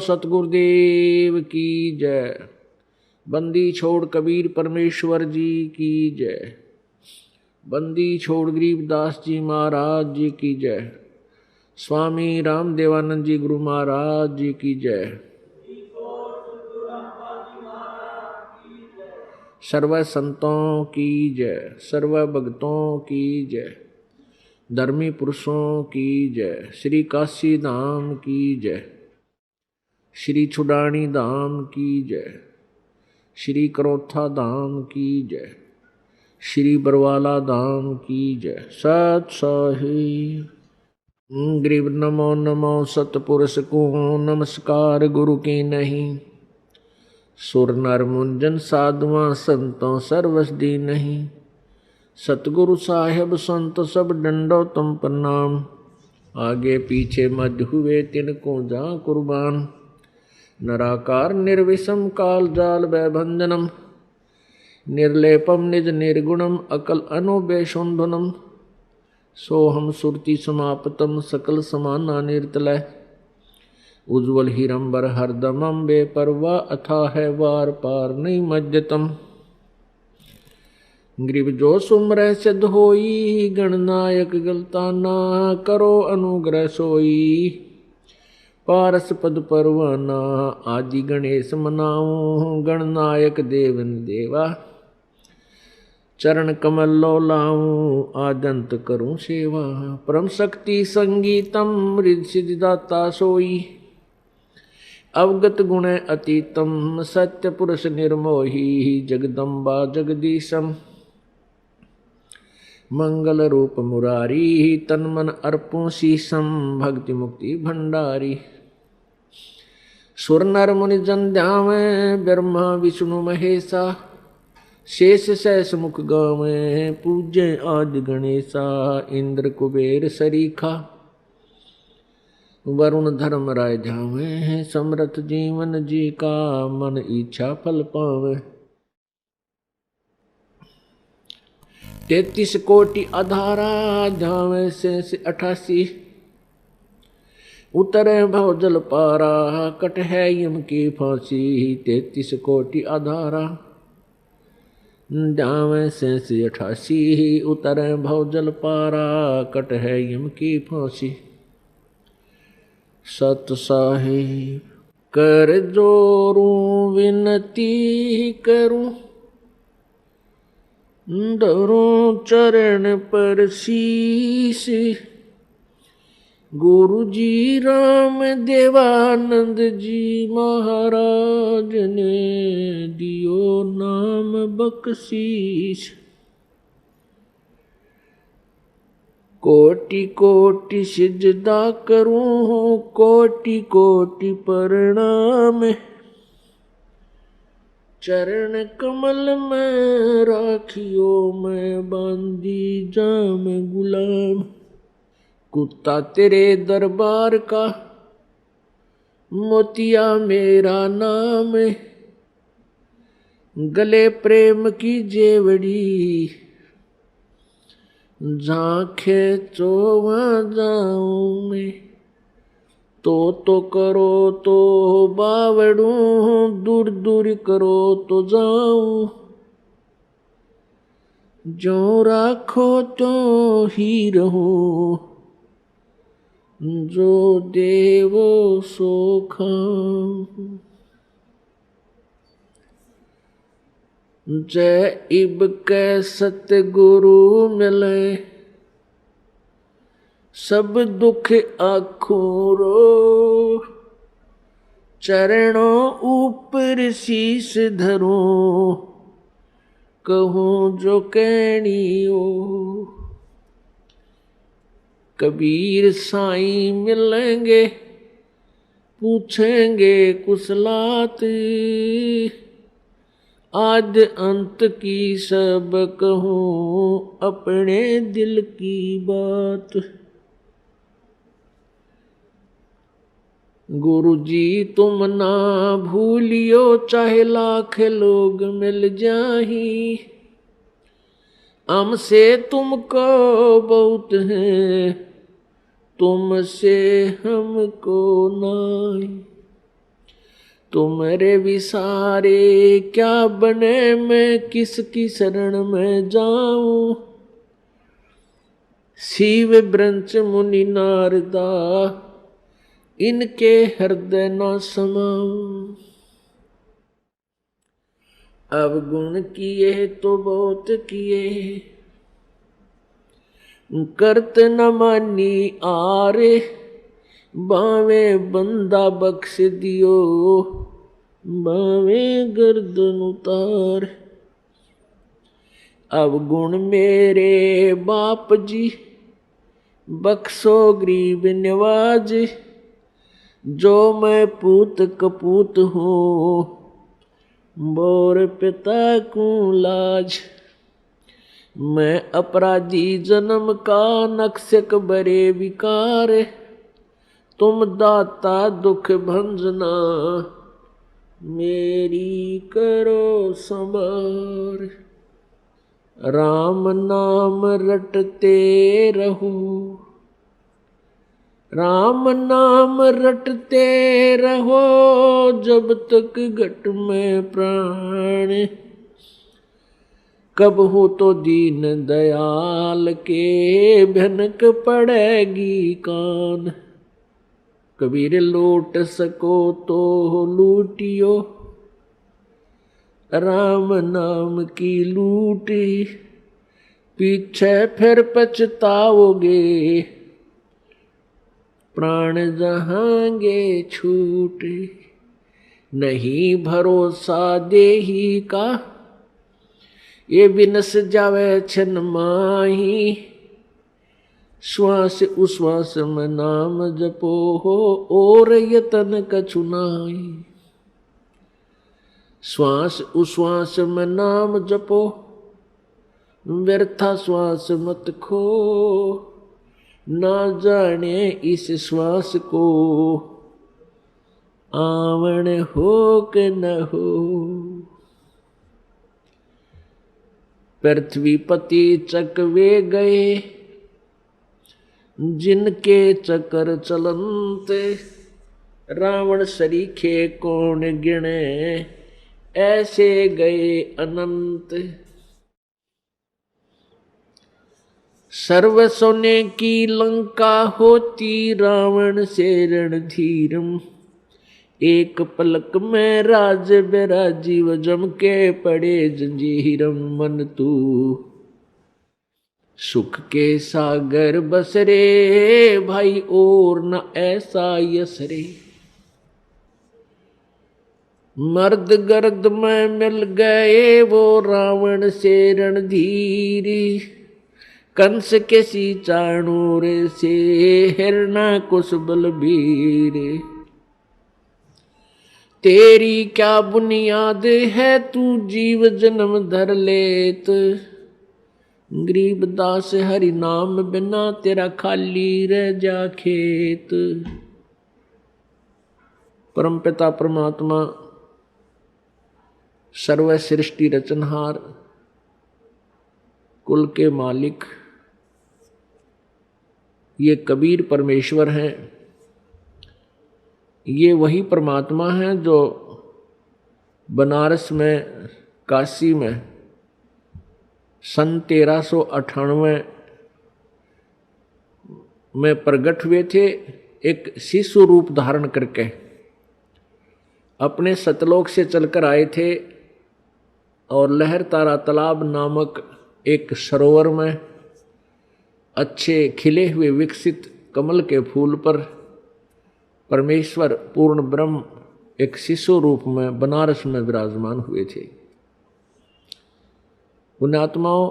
सतगुरुदेव की जय। बंदी छोड़ कबीर परमेश्वर जी की जय। बंदी छोड़ गरीबदास जी महाराज जी की जय। स्वामी रामदेवानंद जी गुरु महाराज जी की जय। सर्व संतों की जय, सर्व भक्तों की जय, धर्मी पुरुषों की जय। श्री काशी धाम की जय, श्री छुडानी धाम की जय, श्री करोथा धाम की जय, श्री बरवाला धाम की जय। सत साहिब। गरीब नमो नमो सतपुरुष को नमस्कार गुरु की नहीं। सुर नर मुंजन साधुआ संतों सर्वस दी नहीं। सतगुरु साहेब संत सब डंडो तुम प्रणाम। आगे पीछे मध्य हुए तिनको जा कुर्बान। नराकार निर्विषम काल जाल भयभंजनम। निर्लेपम निज निर्गुणम अकल अनुबेशुंधनम। सोहम सुरति समापतम सकल समाना निर्तलय। उज्ज्वल हिरंबर हरदमम बेपरवा अथा है वार पार नहीं मज्जतम। ग्रीब जो सुमरह सिद्ध होई गणनायक गलताना। करो अनुग्रह सोई पारस पद परवाना। आदि गणेश मनाऊं गणनायक देवन देवा। चरण कमल लो लाऊं आदंत करूं सेवा। परम शक्ति संगीतम रिद्धि सिद्धिदाता सोई। अवगत गुण अतीतम सत्य पुरुष निर्मोही। जगदम्बा जगदीशम मंगल रूप मुरारी। तन मन अर्पों शीशम भक्ति मुक्ति भंडारी। सुर नर मुनि जन ध्यावे ब्रह्मा विष्णु महेशा। शेष सहस मुख गावे पूज्य आदि गणेशा। इंद्र कुबेर सरीखा वरुण धर्म राय ध्यावे। समरथ जीवन जी का मन इच्छा फल पावे। 33 कोटि अधारा ध्यावे से 88। उतरे भव जल पारा कट है यम की फांसी। 33 कोटि अधारा ध्यावे से 88। उतरे भव जल पारा कट है यम की फांसी। सत साहिब कर जोरूं विनती करूं। धरूं चरण पर शीश। गुरु जी राम देवानंद जी महाराज ने दियो नाम बख्शीश। कोटि कोटि सिजदा करूं कोटि कोटि प्रणाम। चरण कमल में राखियो मैं बांधी जाम गुलाम। कुत्ता तेरे दरबार का मोतिया मेरा नाम। गले प्रेम की जेवड़ी झांखे तो वहाँ जाऊं मैं। तो करो तो बावड़ूं दूर दूर करो तो जाऊं। जो राखो तो ही रहूं जो देवो सो खाऊं। जय इब के सतगुरु मिले सब दुख आखों रो। चरणों ऊपर शीश धरूं कहूँ जो कहनी हो। कबीर साईं मिलेंगे पूछेंगे कुशलात। आद अंत की सब कहूँ अपने दिल की बात। गुरु जी तुम ना भूलियो चाहे लाख लोग मिल जाही। हमसे तुमको बहुत है तुमसे हमको नाई। तुम्हारे विसारे क्या बने, मैं किसकी शरण में जाऊं। शिव ब्रंच मुनि नारदा, इनके हृदय न समाऊं। अवगुण किए तो बहुत किए, करत न मानी आरे। बावे बंदा बख्श दियो, बावे गर्दन उतार। अवगुण मेरे बाप जी, बख्शो गरीब निवाज। जो मैं पूत कपूत हूँ, बोर पिता को लाज। मैं अपराधी जन्म का, नक्शक बरे विकार। तुम दाता दुख भंजना, मेरी करो संभार। राम नाम रटते रहो, राम नाम रटते रहो, जब तक घट में प्राण। कब हो तो दीन दयाल के, भनक पड़ेगी कान। कबीर लूट सको तो लूटियो, राम नाम की लूटी। पीछे फिर पछताओगे, प्राण जहांगे छूटे। नहीं भरोसा देही का, ये बिनस जावे छन माही। श्वास उश्वास में नाम जपो हो, और यतन कछु नाई। श्वास उश्वास में नाम जपो, व्यर्था श्वास मत खो। ना जाने इस श्वास को, आवण हो के न हो। पृथ्वीपति चकवे गए, जिनके चक्कर चलंते। रावण सरीखे कौन गिने, ऐसे गए अनंत। सर्व सोने की लंका होती, रावण से रणधीरम। एक पलक में राज बिराजीव, जम के पड़े जंजीरम। मन तू सुख के सागर बसरे, भाई और न ऐसा यसरे। मर्द गर्द में मिल गए, वो रावण से रणधीरी। कंस के सी चाणूर से, हिरणाकुश बलबीर। तेरी क्या बुनियाद है, तू जीव जन्म धर लेत। गरीब दास हरि नाम बिना, तेरा खाली रह जा खेत। परमपिता परमात्मा सर्व सृष्टि रचनहार, कुल के मालिक, ये कबीर परमेश्वर हैं। ये वही परमात्मा हैं जो बनारस में, काशी में सन 1398 में प्रकट हुए थे, एक शिशु रूप धारण करके। अपने सतलोक से चलकर आए थे और लहर तारा तालाब नामक एक सरोवर में अच्छे खिले हुए विकसित कमल के फूल पर परमेश्वर पूर्ण ब्रह्म एक शिशु रूप में बनारस में विराजमान हुए थे। पुण्यात्माओं,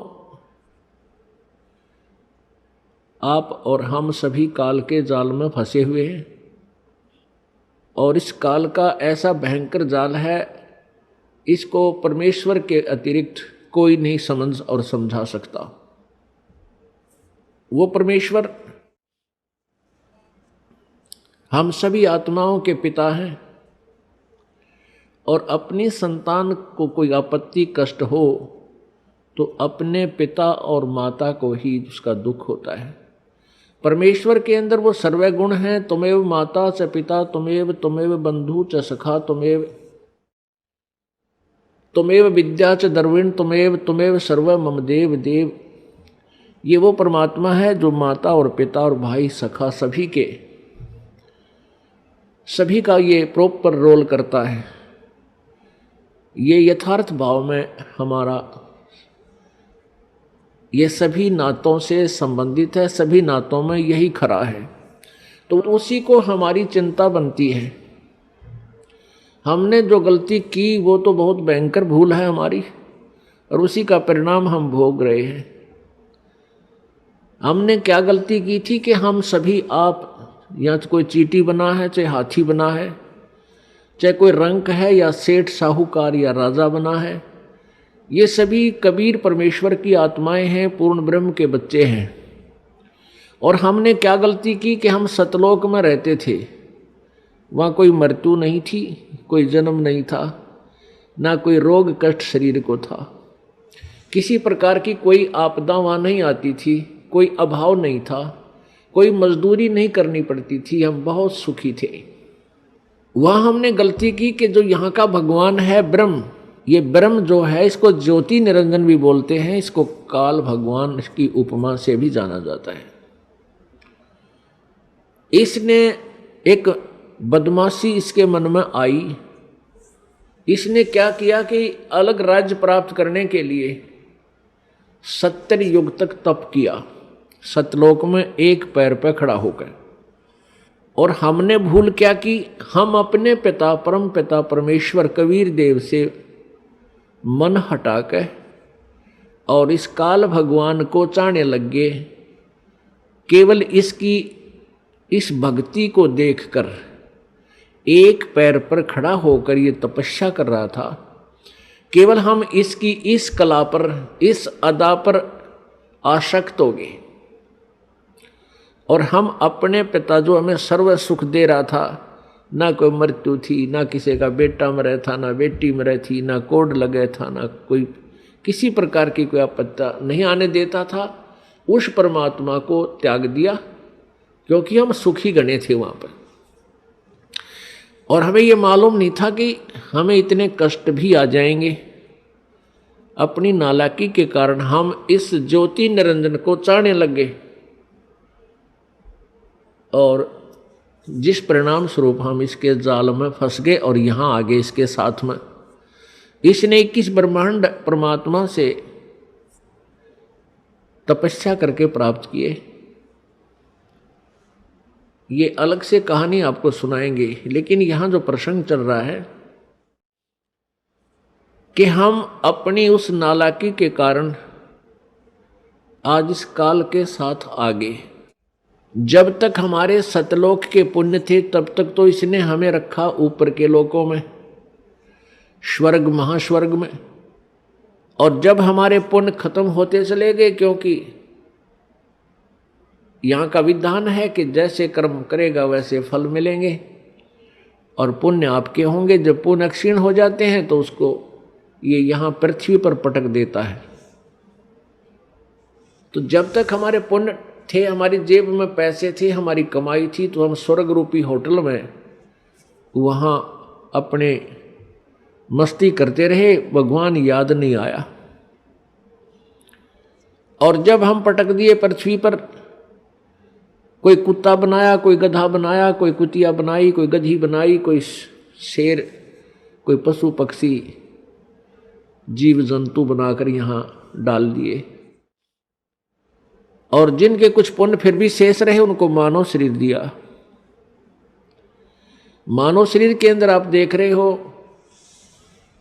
आप और हम सभी काल के जाल में फंसे हुए हैं, और इस काल का ऐसा भयंकर जाल है, इसको परमेश्वर के अतिरिक्त कोई नहीं समझ और समझा सकता। वो परमेश्वर हम सभी आत्माओं के पिता हैं, और अपनी संतान को कोई आपत्ति कष्ट हो तो अपने पिता और माता को ही उसका दुख होता है। परमेश्वर के अंदर वो सर्व गुण हैं। तुमेव माता च पिता तुमेव बंधु च सखा तुमेव विद्या च द्रविण तुमेव सर्व मम देव देव। ये वो परमात्मा है जो माता और पिता और भाई सखा सभी का ये प्रॉपर रोल करता है। ये यथार्थ भाव में हमारा ये सभी नातों से संबंधित है, सभी नातों में यही खरा है। तो उसी को हमारी चिंता बनती है। हमने जो गलती की वो तो बहुत भयंकर भूल है हमारी, और उसी का परिणाम हम भोग रहे हैं। हमने क्या गलती की थी कि हम सभी आप, या तो कोई चींटी बना है, चाहे हाथी बना है, चाहे कोई रंक है, या सेठ साहूकार या राजा बना है, ये सभी कबीर परमेश्वर की आत्माएं हैं, पूर्ण ब्रह्म के बच्चे हैं। और हमने क्या गलती की कि हम सतलोक में रहते थे। वहाँ कोई मृत्यु नहीं थी, कोई जन्म नहीं था, ना कोई रोग कष्ट शरीर को था, किसी प्रकार की कोई आपदा वहाँ नहीं आती थी, कोई अभाव नहीं था, कोई मजदूरी नहीं करनी पड़ती थी, हम बहुत सुखी थे। वहाँ हमने गलती की कि जो यहाँ का भगवान है ब्रह्म, ये ब्रह्म जो है इसको ज्योति निरंजन भी बोलते हैं, इसको काल भगवान की उपमा से भी जाना जाता है। इसने एक बदमाशी इसके मन में आई। इसने क्या किया कि अलग राज्य प्राप्त करने के लिए 70 युग तक तप किया, सतलोक में एक पैर पर खड़ा होकर। और हमने भूल क्या की, हम अपने पिता परम पिता परमेश्वर कबीर देव से मन हटाकर और इस काल भगवान को चाहने लग गए। केवल इसकी इस भक्ति को देखकर, एक पैर पर खड़ा होकर ये तपस्या कर रहा था, केवल हम इसकी इस कला पर, इस अदा पर आसक्त हो गए। और हम अपने पिता जो हमें सर्व सुख दे रहा था, ना कोई मृत्यु थी, ना किसी का बेटा मरे था, ना बेटी मरे थी, ना कोड लगे था, ना कोई किसी प्रकार की कोई आपत्ति नहीं आने देता था, उस परमात्मा को त्याग दिया, क्योंकि हम सुखी गणे थे वहाँ पर। और हमें ये मालूम नहीं था कि हमें इतने कष्ट भी आ जाएंगे। अपनी नालायकी के कारण हम इस ज्योति निरंजन को चाहने लगे, और जिस परिणाम स्वरूप हम इसके जाल में फंस गए और यहाँ आ गए इसके साथ में। इसने 21 ब्रह्मांड परमात्मा से तपस्या करके प्राप्त किए। ये अलग से कहानी आपको सुनाएंगे, लेकिन यहाँ जो प्रसंग चल रहा है कि हम अपनी उस नालायकी के कारण आज इस काल के साथ आगे। जब तक हमारे सतलोक के पुण्य थे तब तक तो इसने हमें रखा ऊपर के लोकों में, स्वर्ग महास्वर्ग में। और जब हमारे पुण्य खत्म होते चले गए, क्योंकि यहाँ का विधान है कि जैसे कर्म करेगा वैसे फल मिलेंगे, और पुण्य आपके होंगे। जब पुण्य क्षीण हो जाते हैं तो उसको ये यहाँ पृथ्वी पर पटक देता है। तो जब तक हमारे पुण्य थे, हमारी जेब में पैसे थे, हमारी कमाई थी, तो हम स्वर्ग रूपी होटल में वहाँ अपने मस्ती करते रहे, भगवान याद नहीं आया। और जब हम पटक दिए पृथ्वी पर, कोई कुत्ता बनाया, कोई गधा बनाया, कोई कुतिया बनाई, कोई गधी बनाई, कोई शेर, कोई पशु पक्षी जीव जंतु बनाकर यहाँ डाल दिए। और जिनके कुछ पुण्य फिर भी शेष रहे उनको मानव शरीर दिया। मानव शरीर के अंदर आप देख रहे हो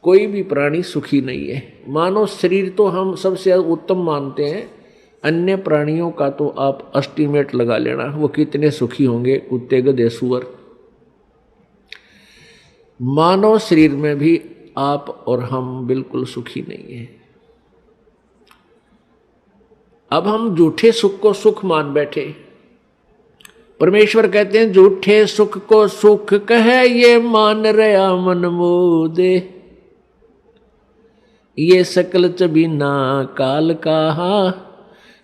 कोई भी प्राणी सुखी नहीं है। मानव शरीर तो हम सबसे उत्तम मानते हैं, अन्य प्राणियों का तो आप एस्टीमेट लगा लेना वो कितने सुखी होंगे, कुत्ते गधे सुअर। मानव शरीर में भी आप और हम बिल्कुल सुखी नहीं है। अब हम झूठे सुख को सुख मान बैठे। परमेश्वर कहते हैं झूठे सुख को सुख कहे, ये मान रहा मन मोदे, ये सकल चबीना काल कहा,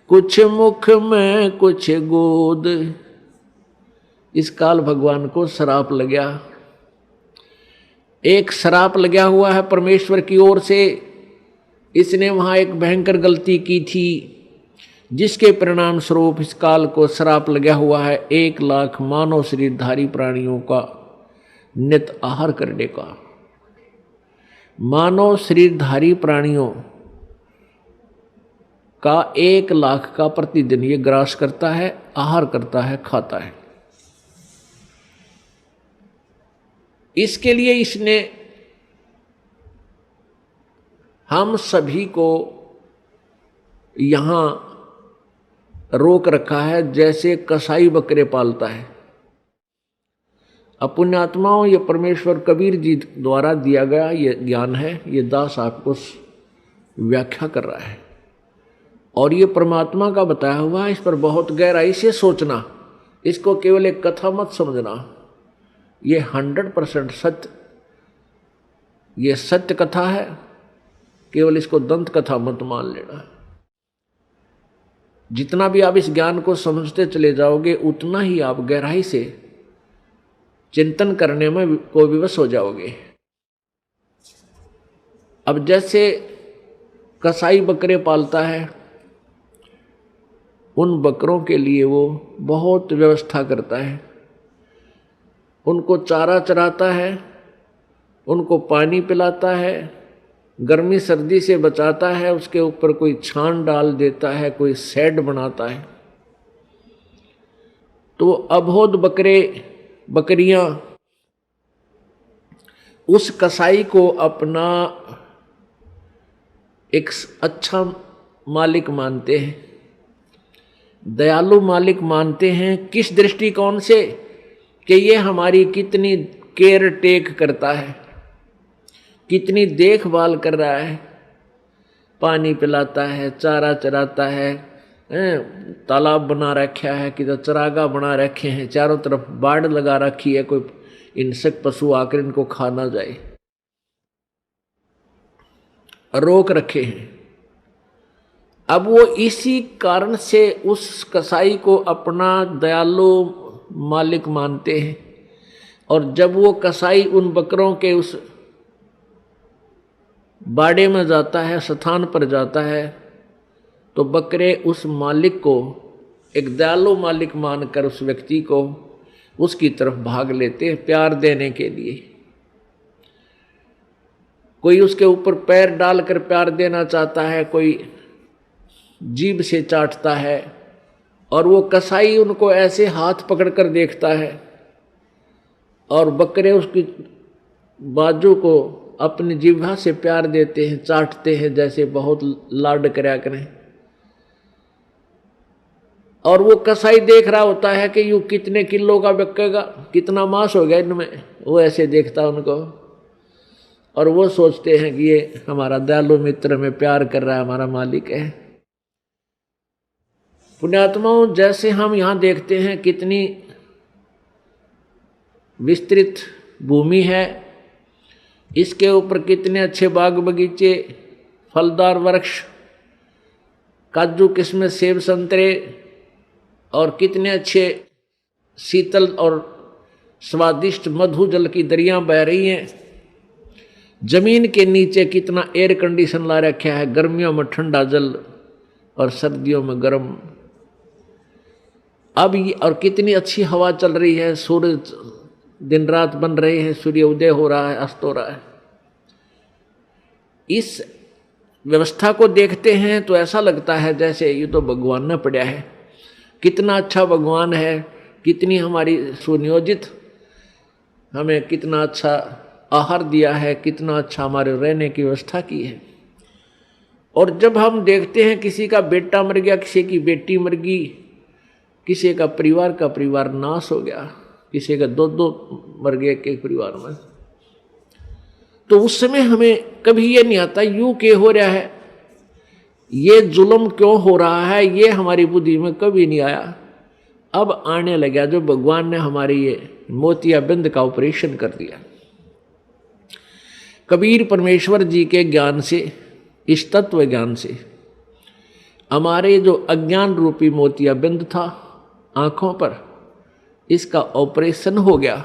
कुछ मुख में कुछ गोद। इस काल भगवान को श्राप लग गया, एक श्राप लगा हुआ है परमेश्वर की ओर से। इसने वहां एक भयंकर गलती की थी, जिसके परिणाम स्वरूप इस काल को श्राप लगा हुआ है 1,00,000 मानव शरीरधारी प्राणियों का नित आहार करने का। मानव शरीरधारी प्राणियों का 1,00,000 का प्रतिदिन ये ग्रास करता है, आहार करता है, खाता है। इसके लिए इसने हम सभी को यहां रोक रखा है, जैसे कसाई बकरे पालता है। अब पुण्यात्माओं, ये परमेश्वर कबीर जी द्वारा दिया गया ये ज्ञान है, ये दास आपको व्याख्या कर रहा है और ये परमात्मा का बताया हुआ है। इस पर बहुत गहराई से सोचना, इसको केवल एक कथा मत समझना। ये 100% सत्य, ये सत्य कथा है, केवल इसको दंत कथा मत मान लेना। जितना भी आप इस ज्ञान को समझते चले जाओगे, उतना ही आप गहराई से चिंतन करने में को विवश हो जाओगे। अब जैसे कसाई बकरे पालता है, उन बकरों के लिए वो बहुत व्यवस्था करता है, उनको चारा चराता है, उनको पानी पिलाता है, गर्मी सर्दी से बचाता है, उसके ऊपर कोई छान डाल देता है, कोई शेड बनाता है। तो अबोध बकरे बकरियां उस कसाई को अपना एक अच्छा मालिक मानते हैं, दयालु मालिक मानते हैं। किस दृष्टिकोण से? कि ये हमारी कितनी केयर टेक करता है, कितनी देखभाल कर रहा है, पानी पिलाता है, चारा चराता है, तालाब बना रखा है, किधर चरागा बना रखे हैं, चारों तरफ बाड़ लगा रखी है, कोई हिंसक पशु आकर इनको खा ना जाए, रोक रखे हैं। अब वो इसी कारण से उस कसाई को अपना दयालु मालिक मानते हैं। और जब वो कसाई उन बकरों के उस बाड़े में जाता है, स्थान पर जाता है, तो बकरे उस मालिक को एक दयालु मालिक मानकर उस व्यक्ति को उसकी तरफ भाग लेते हैं प्यार देने के लिए। कोई उसके ऊपर पैर डालकर प्यार देना चाहता है, कोई जीभ से चाटता है, और वो कसाई उनको ऐसे हाथ पकड़कर देखता है और बकरे उसकी बाजू को अपनी जिह्वा से प्यार देते हैं, चाटते हैं, जैसे बहुत लाड करया करें। और वो कसाई देख रहा होता है कि यूं कितने किलो का बिकेगा, कितना मांस हो गया इनमें, वो ऐसे देखता उनको, और वो सोचते हैं कि ये हमारा दयालु मित्र में प्यार कर रहा है, हमारा मालिक है। पुण्यात्माओं, जैसे हम यहाँ देखते हैं कितनी विस्तृत भूमि है, इसके ऊपर कितने अच्छे बाग बगीचे, फलदार वृक्ष, काजू किस्में, सेब संतरे, और कितने अच्छे शीतल और स्वादिष्ट मधु जल की दरियां बह रही हैं। जमीन के नीचे कितना एयर कंडीशन ला रखा है, गर्मियों में ठंडा जल और सर्दियों में गर्म। अब और कितनी अच्छी हवा चल रही है, सूरज दिन रात बन रहे हैं, सूर्य उदय हो रहा है, अस्त हो रहा है। इस व्यवस्था को देखते हैं तो ऐसा लगता है जैसे ये तो भगवान ने पड़ा है, कितना अच्छा भगवान है, कितनी हमारी सुनियोजित, हमें कितना अच्छा आहार दिया है, कितना अच्छा हमारे रहने की व्यवस्था की है। और जब हम देखते हैं किसी का बेटा मर गया, किसी की बेटी मर गई, किसी का परिवार नाश हो गया, किसी का दो मर गए एक परिवार में, तो उस समय हमें कभी ये नहीं आता यूं क्यों हो रहा है, ये जुल्म क्यों हो रहा है, ये हमारी बुद्धि में कभी नहीं आया। अब आने लगा जो भगवान ने हमारी ये मोतियाबिंद का ऑपरेशन कर दिया। कबीर परमेश्वर जी के ज्ञान से, इस तत्व ज्ञान से हमारे जो अज्ञान रूपी मोतियाबिंद था आंखों पर, इसका ऑपरेशन हो गया।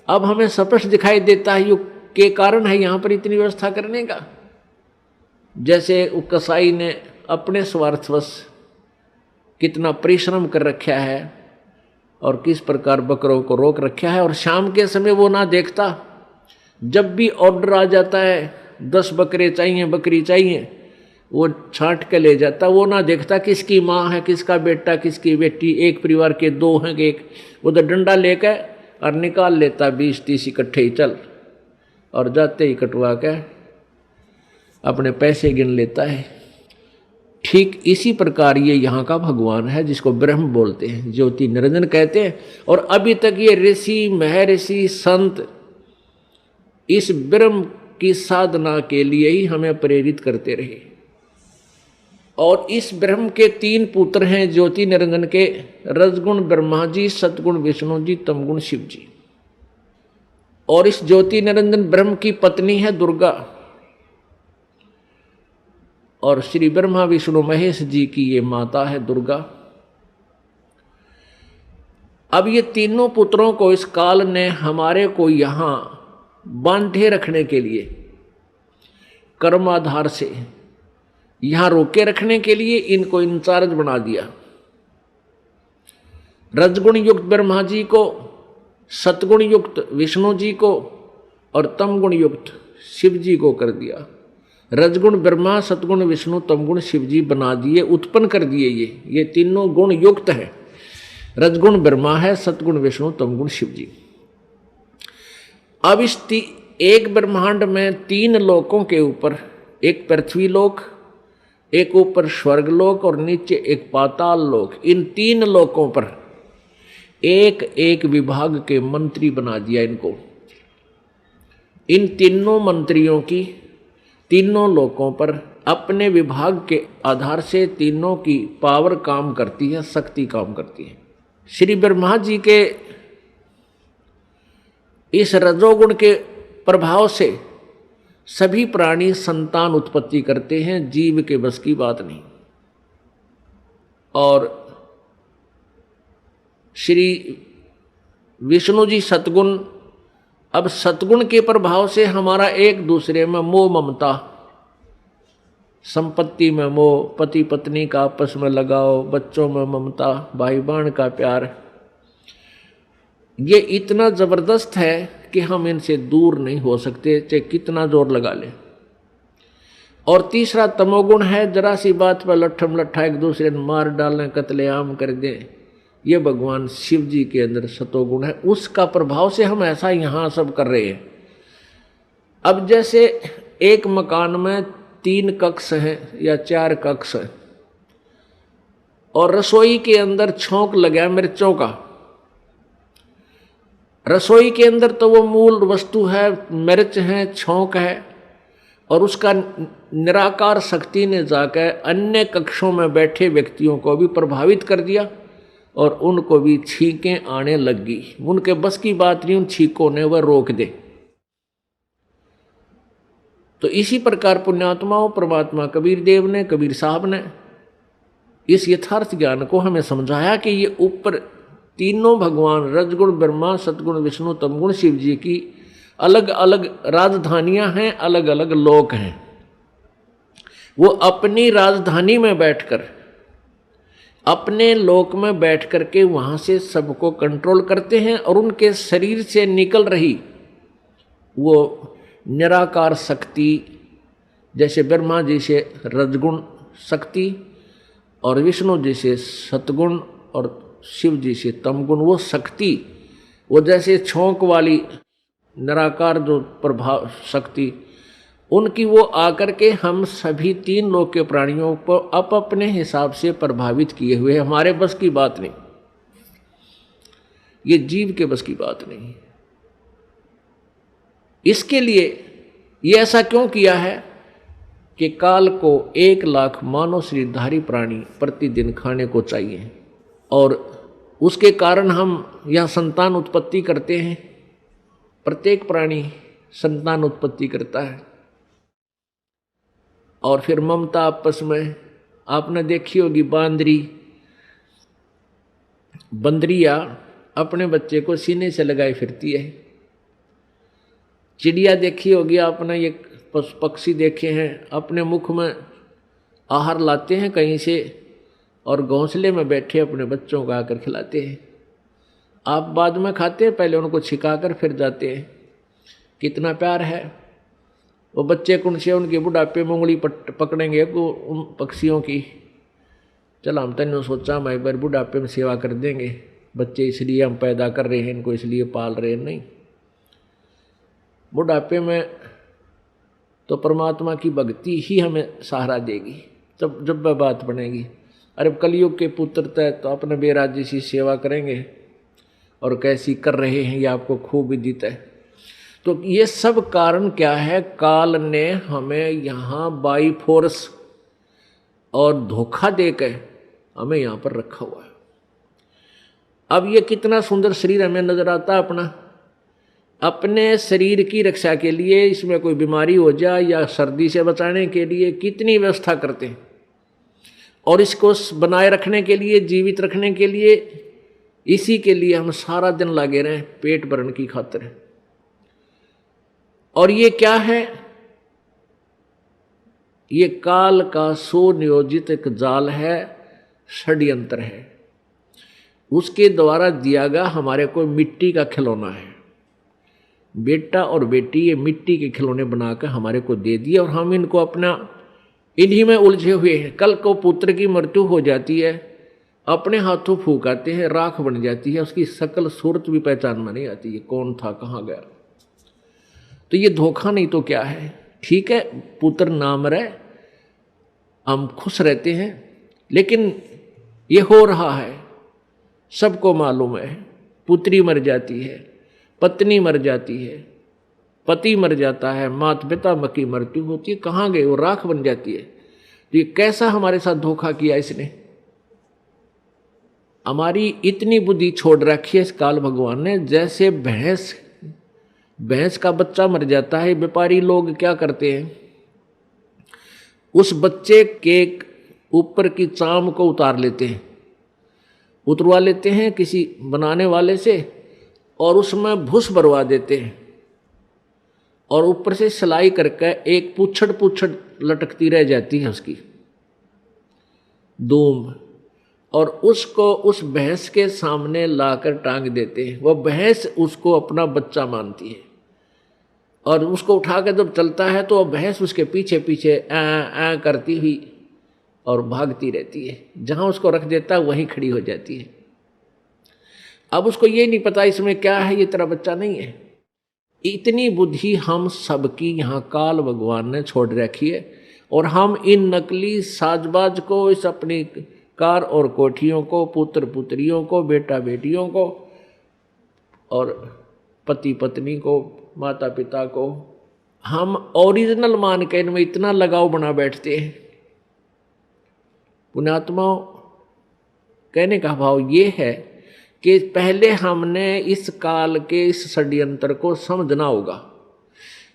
अब हमें स्पष्ट दिखाई देता है युग के कारण है यहां पर इतनी व्यवस्था करने का। जैसे वो कसाई ने अपने स्वार्थवश कितना परिश्रम कर रखा है और किस प्रकार बकरों को रोक रखा है, और शाम के समय वो ना देखता, जब भी ऑर्डर आ जाता है 10 बकरे चाहिए, बकरी चाहिए, वो छांट के ले जाता। वो ना देखता किसकी माँ है, किसका बेटा, किसकी बेटी, एक परिवार के 2 हैं कि एक। उधर डंडा लेकर और निकाल लेता 20-30 इकट्ठे ही चल, और जाते ही कटवा के अपने पैसे गिन लेता है। ठीक इसी प्रकार ये यहाँ का भगवान है जिसको ब्रह्म बोलते हैं, ज्योति निरंजन कहते हैं। और अभी तक ये ऋषि महर्षि संत इस ब्रह्म की साधना के लिए ही हमें प्रेरित करते रहे। और इस ब्रह्म के 3 पुत्र हैं ज्योति निरंजन के, रजगुण ब्रह्मा जी, सतगुण विष्णु जी, तमगुण शिव जी। और इस ज्योति निरंजन ब्रह्म की पत्नी है दुर्गा, और श्री ब्रह्मा विष्णु महेश जी की ये माता है दुर्गा। अब ये तीनों पुत्रों को इस काल ने हमारे को यहां बांधे रखने के लिए, कर्माधार से यहां रोके रखने के लिए इनको इंचार्ज बना दिया। रजगुण युक्त ब्रह्मा जी को, सतगुण युक्त विष्णु जी को और तमगुण युक्त शिव जी को कर दिया। रजगुण ब्रह्मा, सतगुण विष्णु, तमगुण शिव जी बना दिए, उत्पन्न कर दिए। ये तीनों गुण युक्त है। रजगुण ब्रह्मा है, सतगुण विष्णु, तमगुण शिव जी। अब इस एक ब्रह्मांड में 3 लोकों के ऊपर, एक पृथ्वी लोक, एक ऊपर स्वर्ग लोक और नीचे एक पाताल लोक, इन 3 लोकों पर एक एक विभाग के मंत्री बना दिया इनको। इन तीनों मंत्रियों की तीनों लोकों पर अपने विभाग के आधार से तीनों की पावर काम करती है, शक्ति काम करती है। श्री ब्रह्मा जी के इस रजोगुण के प्रभाव से सभी प्राणी संतान उत्पत्ति करते हैं, जीव के बस की बात नहीं। और श्री विष्णु जी सतगुण, अब सतगुण के प्रभाव से हमारा एक दूसरे में मोह ममता, संपत्ति में मोह, पति पत्नी का आपस में लगाव, बच्चों में ममता, भाई बहन का प्यार, ये इतना जबरदस्त है कि हम इनसे दूर नहीं हो सकते, चाहे कितना जोर लगा लें। और तीसरा तमोगुण है, जरा सी बात पर लट्ठम लट्ठा एक दूसरे ने मार डालें, कत्लेआम कर दें। ये भगवान शिव जी के अंदर सतोगुण है, उसका प्रभाव से हम ऐसा यहाँ सब कर रहे हैं। अब जैसे एक मकान में 3 कक्ष हैं या 4 कक्ष हैं, और रसोई के अंदर छौंक लगा मिर्चों का। रसोई के अंदर तो वो मूल वस्तु है, मिर्च है, छौंक है, और उसका निराकार शक्ति ने जाकर अन्य कक्षों में बैठे व्यक्तियों को भी प्रभावित कर दिया, और उनको भी छींकें आने लग गई। उनके बस की बात नहीं, उन छींकों ने वह रोक दे। तो इसी प्रकार पुण्यात्माओं, परमात्मा कबीर देव ने, कबीर साहब ने इस यथार्थ ज्ञान को हमें समझाया कि ये ऊपर तीनों भगवान रजगुण ब्रह्मा, सतगुण विष्णु, तमगुण शिव जी की अलग अलग राजधानियां हैं, अलग अलग लोक हैं। वो अपनी राजधानी में बैठकर, अपने लोक में बैठ करके वहां से सबको कंट्रोल करते हैं, और उनके शरीर से निकल रही वो निराकार शक्ति, जैसे ब्रह्मा जी से रजगुण शक्ति और विष्णु जी से सतगुण और शिव जी से तमगुण, वो शक्ति, वो जैसे छौंक वाली निराकार जो प्रभाव शक्ति, उनकी वो आकर के हम सभी 3 लोक के प्राणियों को अपने हिसाब से प्रभावित किए हुए, हमारे बस की बात नहीं, ये जीव के बस की बात नहीं। इसके लिए ये ऐसा क्यों किया है कि काल को 1 लाख मानव शरीरधारी प्राणी प्रतिदिन खाने को चाहिए, और उसके कारण हम यह संतान उत्पत्ति करते हैं। प्रत्येक प्राणी संतान उत्पत्ति करता है, और फिर ममता आपस में, आपने देखी होगी बंदरिया अपने बच्चे को सीने से लगाए फिरती है। चिड़िया देखी होगी आपने, ये पक्षी देखे हैं, अपने मुख में आहार लाते हैं कहीं से और घोंसले में बैठे अपने बच्चों को आकर खिलाते हैं। आप बाद में खाते हैं, पहले उनको छिकाकर फिर जाते हैं। कितना प्यार है। वो बच्चे कौन से उनके बुढ़ापे में उंगली पकड़ेंगे उन पक्षियों की। चल हम तो सोचा मैं एक बार बुढ़ापे में सेवा कर देंगे, बच्चे इसलिए हम पैदा कर रहे हैं, इनको इसलिए पाल रहे हैं, नहीं। बुढ़ापे में तो परमात्मा की भक्ति ही हमें सहारा देगी, तब जब वह बात बनेगी। अरे कलयुग के पुत्र तय तो अपने बेराजी सी सेवा करेंगे और कैसी कर रहे हैं ये आपको खूब विदित है। तो ये सब कारण क्या है? काल ने हमें यहाँ बाई फोर्स और धोखा देकर हमें यहाँ पर रखा हुआ है। अब ये कितना सुंदर शरीर हमें नजर आता है अपना। अपने शरीर की रक्षा के लिए, इसमें कोई बीमारी हो जाए या सर्दी से बचाने के लिए कितनी व्यवस्था करते हैं, और इसको बनाए रखने के लिए, जीवित रखने के लिए, इसी के लिए हम सारा दिन लगे रहें पेट भरने की खातिर। और ये क्या है? ये काल का सुनियोजित एक जाल है, षड्यंत्र है। उसके द्वारा दिया गया हमारे को मिट्टी का खिलौना है। बेटा और बेटी ये मिट्टी के खिलौने बनाकर हमारे को दे दिए और हम इनको अपना इन्हीं में उलझे हुए हैं। कल को पुत्र की मृत्यु हो जाती है, अपने हाथों फूंक आते हैं, राख बन जाती है, उसकी शकल सूरत भी पहचान में नहीं आती है, कौन था कहाँ गया। तो ये धोखा नहीं तो क्या है? ठीक है, पुत्र नाम रहे, हम खुश रहते हैं, लेकिन ये हो रहा है, सबको मालूम है। पुत्री मर जाती है, पत्नी मर जाती है, पति मर जाता है, माता पिता की मृत्यु होती है, कहाँ गए? वो राख बन जाती है। तो ये कैसा हमारे साथ धोखा किया इसने? हमारी इतनी बुद्धि छोड़ रखी है इस काल भगवान ने। जैसे भैंस का बच्चा मर जाता है, व्यापारी लोग क्या करते हैं, उस बच्चे के ऊपर की चाम को उतरवा लेते हैं किसी बनाने वाले से, और उसमें भूस भरवा देते हैं, और ऊपर से सिलाई करके एक पूछड़ लटकती रह जाती है उसकी दूम, और उसको उस भैंस के सामने लाकर टांग देते हैं। वह भैंस उसको अपना बच्चा मानती है, और उसको उठा कर जब चलता है तो वह भैंस उसके पीछे पीछे आ करती हुई और भागती रहती है। जहां उसको रख देता है वहीं खड़ी हो जाती है। अब उसको ये नहीं पता इसमें क्या है, ये तेरा बच्चा नहीं है। इतनी बुद्धि हम सबकी यहाँ काल भगवान ने छोड़ रखी है, और हम इन नकली साजबाज को, इस अपनी कार और कोठियों को, पुत्र पुत्रियों को, बेटा बेटियों को, और पति पत्नी को, माता पिता को, हम ओरिजिनल मान के इनमें इतना लगाव बना बैठते हैं। पुण्यात्माओं, कहने का भाव ये है कि पहले हमने इस काल के इस षड्यंत्र को समझना होगा।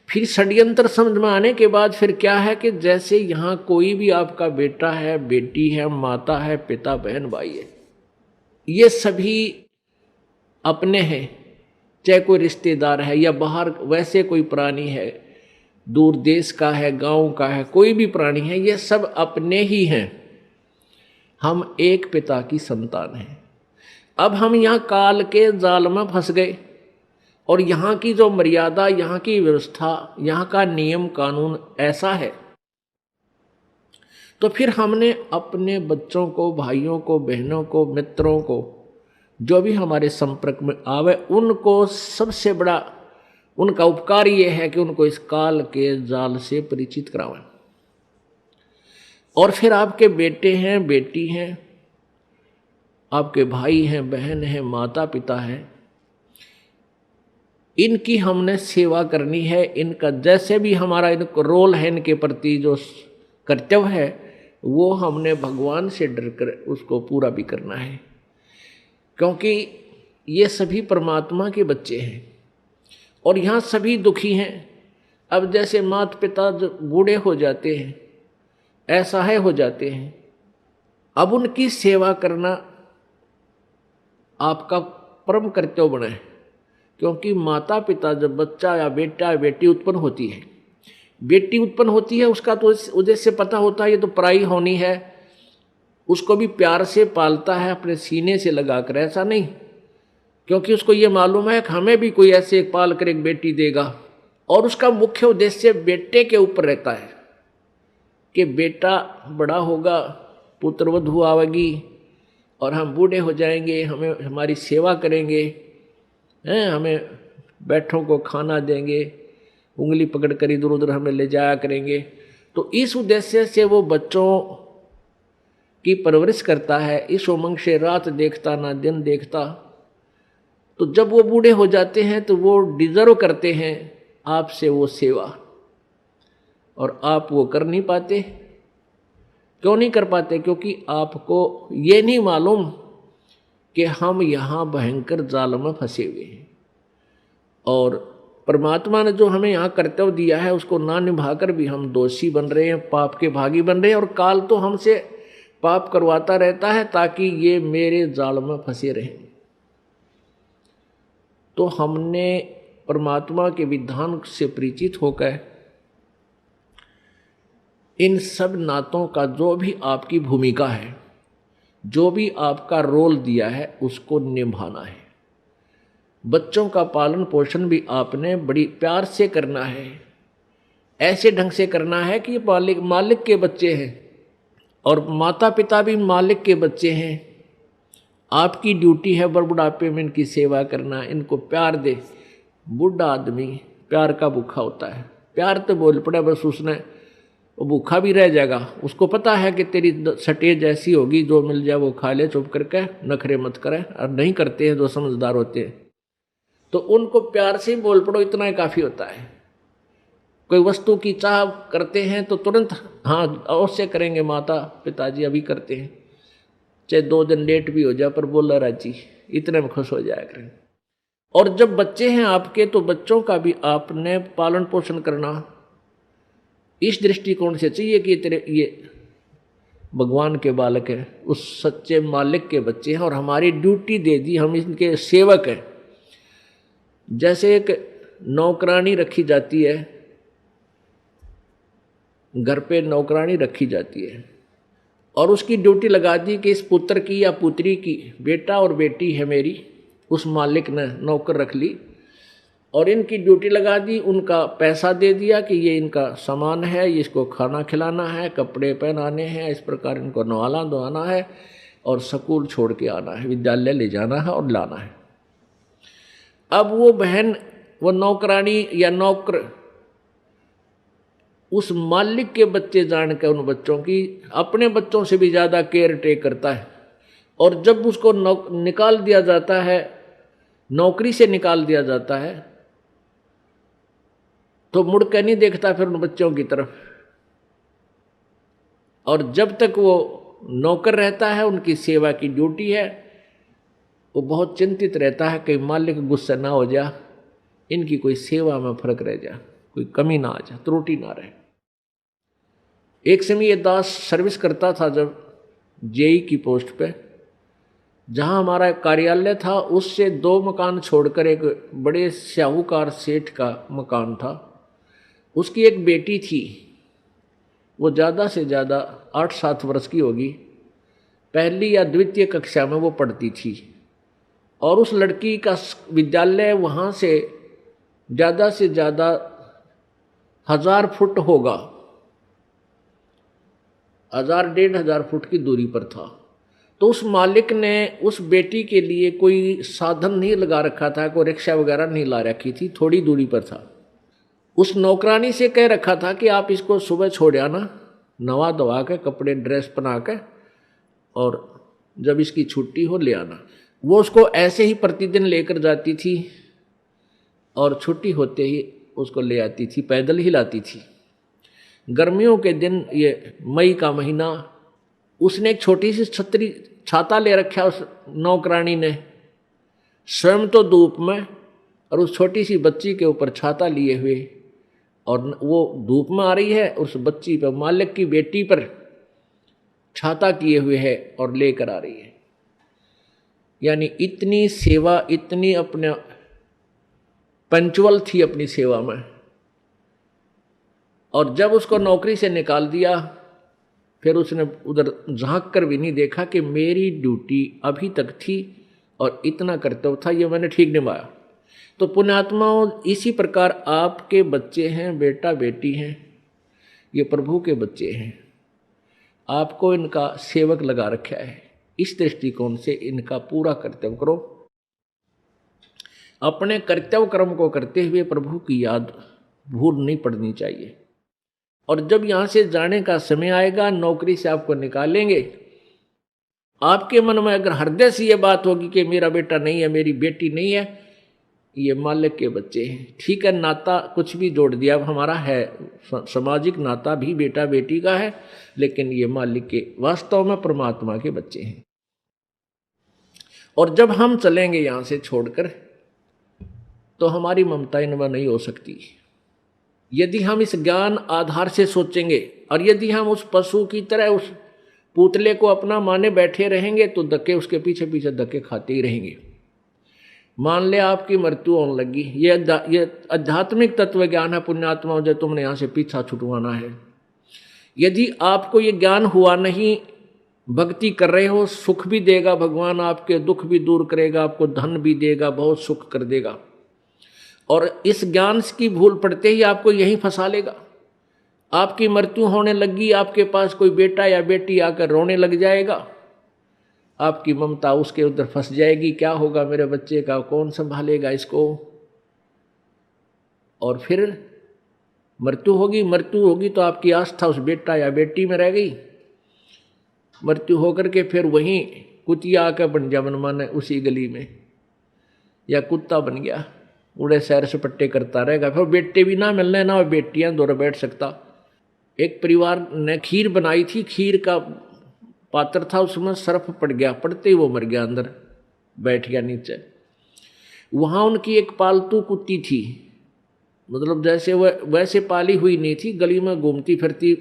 फिर षड्यंत्र समझ में आने के बाद फिर क्या है कि जैसे यहाँ कोई भी आपका बेटा है, बेटी है, माता है, पिता, बहन, भाई है, ये सभी अपने हैं। चाहे कोई रिश्तेदार है या बाहर वैसे कोई प्राणी है, दूर देश का है, गांव का है, कोई भी प्राणी है, ये सब अपने ही हैं। हम एक पिता की संतान हैं। अब हम यहाँ काल के जाल में फंस गए, और यहाँ की जो मर्यादा, यहाँ की व्यवस्था, यहाँ का नियम कानून ऐसा है, तो फिर हमने अपने बच्चों को, भाइयों को, बहनों को, मित्रों को, जो भी हमारे संपर्क में आवे, उनको सबसे बड़ा उनका उपकार ये है कि उनको इस काल के जाल से परिचित करावें। और फिर आपके बेटे हैं, बेटी हैं, आपके भाई हैं, बहन हैं, माता पिता हैं, इनकी हमने सेवा करनी है। इनका जैसे भी हमारा इनको रोल है, इनके प्रति जो कर्तव्य है, वो हमने भगवान से डर कर उसको पूरा भी करना है, क्योंकि ये सभी परमात्मा के बच्चे हैं और यहाँ सभी दुखी हैं। अब जैसे माता पिता जो बूढ़े हो जाते हैं, असहाय हो जाते हैं, अब उनकी सेवा करना आपका परम कर्तव्य बने, क्योंकि माता पिता जब बच्चा या बेटा या बेटी उत्पन्न होती है, बेटी उत्पन्न होती है, उसका तो उद्देश्य पता होता है ये तो पराई होनी है, उसको भी प्यार से पालता है अपने सीने से लगाकर, ऐसा नहीं, क्योंकि उसको ये मालूम है कि हमें भी कोई ऐसे एक पाल कर एक बेटी देगा। और उसका मुख्य उद्देश्य बेटे के ऊपर रहता है कि बेटा बड़ा होगा, पुत्रवधू आवेगी और हम बूढ़े हो जाएंगे, हमें हमारी सेवा करेंगे, हैं, हमें बैठों को खाना देंगे, उंगली पकड़ कर इधर उधर हमें ले जाया करेंगे। तो इस उद्देश्य से वो बच्चों की परवरिश करता है, इस उमंग से रात देखता ना दिन देखता। तो जब वो बूढ़े हो जाते हैं तो वो डिजर्व करते हैं आपसे वो सेवा, और आप वो कर नहीं पाते। क्यों नहीं कर पाते? क्योंकि आपको ये नहीं मालूम कि हम यहाँ भयंकर जाल में फंसे हुए हैं, और परमात्मा ने जो हमें यहाँ कर्तव्य दिया है उसको ना निभाकर भी हम दोषी बन रहे हैं, पाप के भागी बन रहे हैं, और काल तो हमसे पाप करवाता रहता है ताकि ये मेरे जाल में फंसे रहें। तो हमने परमात्मा के विधान से परिचित होकर इन सब नातों का जो भी आपकी भूमिका है, जो भी आपका रोल दिया है, उसको निभाना है। बच्चों का पालन पोषण भी आपने बड़ी प्यार से करना है, ऐसे ढंग से करना है कि मालिक के बच्चे हैं और माता पिता भी मालिक के बच्चे हैं। आपकी ड्यूटी है बुढ़ापे में इनकी सेवा करना, इनको प्यार दे। बूढ़ा आदमी प्यार का भूखा होता है, प्यार तो बोल पड़े बस उसने, वो भूखा भी रह जाएगा। उसको पता है कि तेरी सटेज ऐसी होगी, जो मिल जाए वो खा ले, चुप करके नखरे मत करे। और नहीं करते हैं जो समझदार होते हैं, तो उनको प्यार से ही बोल पड़ो, इतना ही काफ़ी होता है। कोई वस्तु की चाह करते हैं तो तुरंत हाँ अवश्य करेंगे, माता पिताजी अभी करते हैं, चाहे 2 दिन लेट भी हो जाए पर बोला राजी, इतने में खुश हो जाया करें। और जब बच्चे हैं आपके, तो बच्चों का भी आपने पालन पोषण करना इस दृष्टिकोण से चाहिए कि तेरे ये भगवान के बालक हैं, उस सच्चे मालिक के बच्चे हैं, और हमारी ड्यूटी दे दी, हम इनके सेवक हैं। जैसे एक नौकरानी रखी जाती है, घर पे नौकरानी रखी जाती है, और उसकी ड्यूटी लगा दी कि इस पुत्र की या पुत्री की, बेटा और बेटी है मेरी, उस मालिक ने नौकर रख ली और इनकी ड्यूटी लगा दी, उनका पैसा दे दिया कि ये इनका सामान है, इसको खाना खिलाना है, कपड़े पहनाने हैं, इस प्रकार इनको नहलाना धोना है, और स्कूल छोड़ के आना है, विद्यालय ले जाना है और लाना है। अब वो बहन, वो नौकरानी या नौकर उस मालिक के बच्चे जान के उन बच्चों की अपने बच्चों से भी ज़्यादा केयर टेक करता है। और जब उसको निकाल दिया जाता है, नौकरी से निकाल दिया जाता है, तो मुड़ के नहीं देखता फिर उन बच्चों की तरफ। और जब तक वो नौकर रहता है, उनकी सेवा की ड्यूटी है, वो बहुत चिंतित रहता है कि मालिक गुस्सा ना हो जा, इनकी कोई सेवा में फर्क रह जा, कोई कमी ना आ जा, त्रुटि ना रहे। एक समय ये दास सर्विस करता था जब जेई की पोस्ट पे, जहाँ हमारा कार्यालय था उससे 2 मकान छोड़कर एक बड़े साहूकार सेठ का मकान था। उसकी एक बेटी थी, वो ज़्यादा से ज़्यादा 8-7 वर्ष की होगी, 1ली या 2वीं कक्षा में वो पढ़ती थी। और उस लड़की का विद्यालय वहाँ से ज़्यादा 1000 फुट होगा, 1000-1500 फुट की दूरी पर था। तो उस मालिक ने उस बेटी के लिए कोई साधन नहीं लगा रखा था, कोई रिक्शा वगैरह नहीं ला रखी थी, थोड़ी दूरी पर था। उस नौकरानी से कह रखा था कि आप इसको सुबह छोड़ आना, नवा धवा के, कपड़े ड्रेस पहना के, और जब इसकी छुट्टी हो ले आना। वो उसको ऐसे ही प्रतिदिन लेकर जाती थी और छुट्टी होते ही उसको ले आती थी, पैदल ही लाती थी। गर्मियों के दिन, ये मई का महीना, उसने एक छोटी सी छाता ले रखा उस नौकरानी ने, स्वयं तो धूप में, और उस छोटी सी बच्ची के ऊपर छाता लिए हुए, और वो धूप में आ रही है, उस बच्ची पर, मालिक की बेटी पर छाता किए हुए है और लेकर आ रही है। यानी इतनी सेवा, इतनी अपने पंचुअल थी अपनी सेवा में। और जब उसको नौकरी से निकाल दिया, फिर उसने उधर झांक कर भी नहीं देखा कि मेरी ड्यूटी अभी तक थी और इतना कर्तव्य था, ये मैंने ठीक निभाया। तो पुण्यात्माओं, इसी प्रकार आपके बच्चे हैं, बेटा बेटी हैं, ये प्रभु के बच्चे हैं, आपको इनका सेवक लगा रखा है। इस दृष्टिकोण से इनका पूरा कर्तव्य करो। अपने कर्तव्य कर्म को करते हुए प्रभु की याद भूल नहीं पड़नी चाहिए। और जब यहां से जाने का समय आएगा, नौकरी से आपको निकालेंगे, आपके मन में अगर हृदय से ये बात होगी कि मेरा बेटा नहीं है, मेरी बेटी नहीं है, ये मालिक के बच्चे हैं, ठीक है, नाता कुछ भी जोड़ दिया हमारा है, सामाजिक नाता भी बेटा बेटी का है, लेकिन ये मालिक के, वास्तव में परमात्मा के बच्चे हैं। और जब हम चलेंगे यहां से छोड़कर, तो हमारी ममता इनमें नहीं हो सकती। यदि हम इस ज्ञान आधार से सोचेंगे और यदि हम उस पशु की तरह उस पुतले को अपना माने बैठे रहेंगे, तो धक्के उसके पीछे पीछे धक्के खाते ही रहेंगे। मान ले आपकी मृत्यु होने लगी, ये आध्यात्मिक तत्व ज्ञान है पुण्यात्मा, जो तुमने यहां से पीछा छुटवाना है। यदि आपको ये ज्ञान हुआ नहीं, भक्ति कर रहे हो, सुख भी देगा भगवान, आपके दुख भी दूर करेगा, आपको धन भी देगा, बहुत सुख कर देगा। और इस ज्ञान की भूल पड़ते ही आपको यहीं फंसा लेगा। आपकी मृत्यु होने लगी, आपके पास कोई बेटा या बेटी आकर रोने लग जाएगा, आपकी ममता उसके उधर फंस जाएगी, क्या होगा मेरे बच्चे का, कौन संभालेगा इसको। और फिर मृत्यु होगी तो आपकी आस्था उस बेटा या बेटी में रह गई। मृत्यु होकर के फिर वहीं कुतिया आकर बन जा मनमाने उसी गली में, या कुत्ता बन गया, उड़े सैर सपट्टे करता रहेगा। फिर बेटे भी ना मिलने ना और बेटियां दौड़ बैठ सकता। एक परिवार ने खीर बनाई थी, खीर का पात्र था, उसमें सर्फ पड़ गया, पड़ते ही वो मर गया, अंदर बैठ गया नीचे। वहाँ उनकी एक पालतू कुत्ती थी, मतलब जैसे वह वैसे पाली हुई नहीं थी, गली में घूमती फिरती,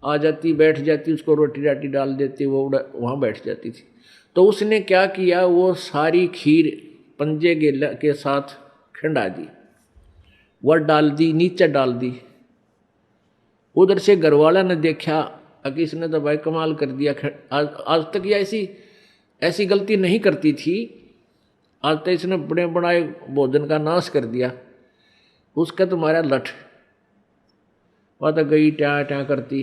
आ जाती, बैठ जाती, उसको रोटी राटी डाल देती, वो वहाँ बैठ जाती थी। तो उसने क्या किया, वो सारी खीर पंजे के साथ खंडा दी, वह डाल दी, नीचे डाल दी। उधर से घरवाला ने देखा कि इसने तो भाई कमाल कर दिया, आज तक ये ऐसी गलती नहीं करती थी, आज तक इसने बड़े बनाए भोजन का नाश कर दिया। उसका तुम्हारा लठ, वह तो गई ट्या ट्या करती।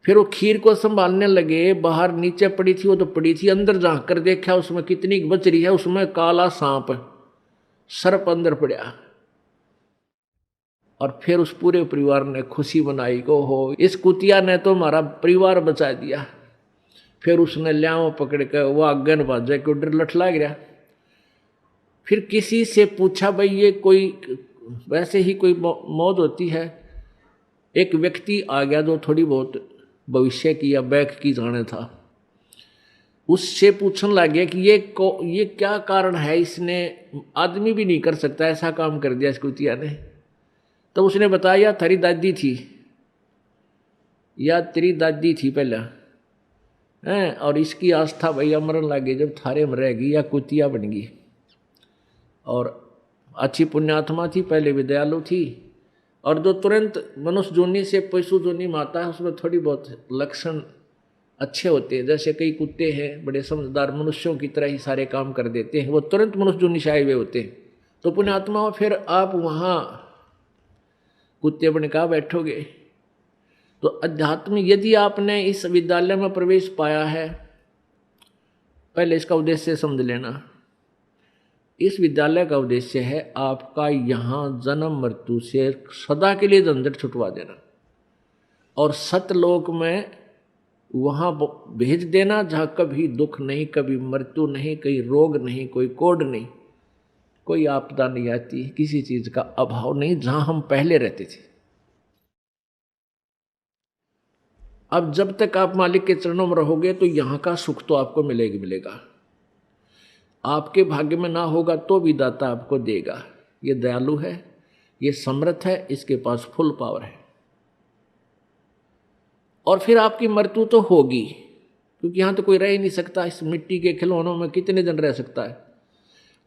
फिर वो खीर को संभालने लगे, बाहर नीचे पड़ी थी, वो तो पड़ी थी, अंदर झांक कर देखा उसमें कितनी बच रही है, उसमें काला सांप, सर्प अंदर पड़ा। और फिर उस पूरे परिवार ने खुशी मनाई को हो, इस कुतिया ने तो हमारा परिवार बचा दिया। फिर उसने ल्याव पकड़ कर वो आगन बाजा के उधर लठ लाग गया। फिर किसी से पूछा, भाई ये कोई वैसे ही कोई मौत होती है? एक व्यक्ति आ गया जो थोड़ी बहुत भविष्य की या बैक की जाने था, उससे पूछने लग गया कि ये क्या कारण है, इसने आदमी भी नहीं कर सकता ऐसा काम कर दिया इस कुतिया ने। तो उसने बताया थारी दादी थी या तेरी दादी थी पहले हैं, और इसकी आस्था भैया मरन लगे जब थारे में रहेगी या कुतिया बन गई। और अच्छी पुण्यात्मा थी, पहले भी दयालु थी, और जो तुरंत मनुष्य जोनी से पशु जोनी माता है उसमें थोड़ी बहुत लक्षण अच्छे होते हैं। जैसे कई कुत्ते हैं बड़े समझदार, मनुष्यों की तरह ही सारे काम कर देते हैं, वो तुरंत मनुष्य जोनी से आए हुए होते हैं। तो पुण्यात्मा फिर आप वहाँ कुत्ते बन का बैठोगे। तो अध्यात्म, यदि आपने इस विद्यालय में प्रवेश पाया है, पहले इसका उद्देश्य समझ लेना। इस विद्यालय का उद्देश्य है आपका यहाँ जन्म मृत्यु से सदा के लिए झंझट छुटवा देना और सतलोक में वहाँ भेज देना जहाँ कभी दुख नहीं, कभी मृत्यु नहीं, कोई रोग नहीं, कोई कोड नहीं, कोई आपदा नहीं आती, किसी चीज का अभाव नहीं, जहां हम पहले रहते थे। अब जब तक आप मालिक के चरणों में रहोगे तो यहां का सुख तो आपको मिलेगा। आपके भाग्य में ना होगा तो भी दाता आपको देगा। ये दयालु है, ये समर्थ है, इसके पास फुल पावर है। और फिर आपकी मृत्यु तो होगी, क्योंकि यहाँ तो कोई रह ही नहीं सकता। इस मिट्टी के खिलौनों में कितने दिन रह सकता है?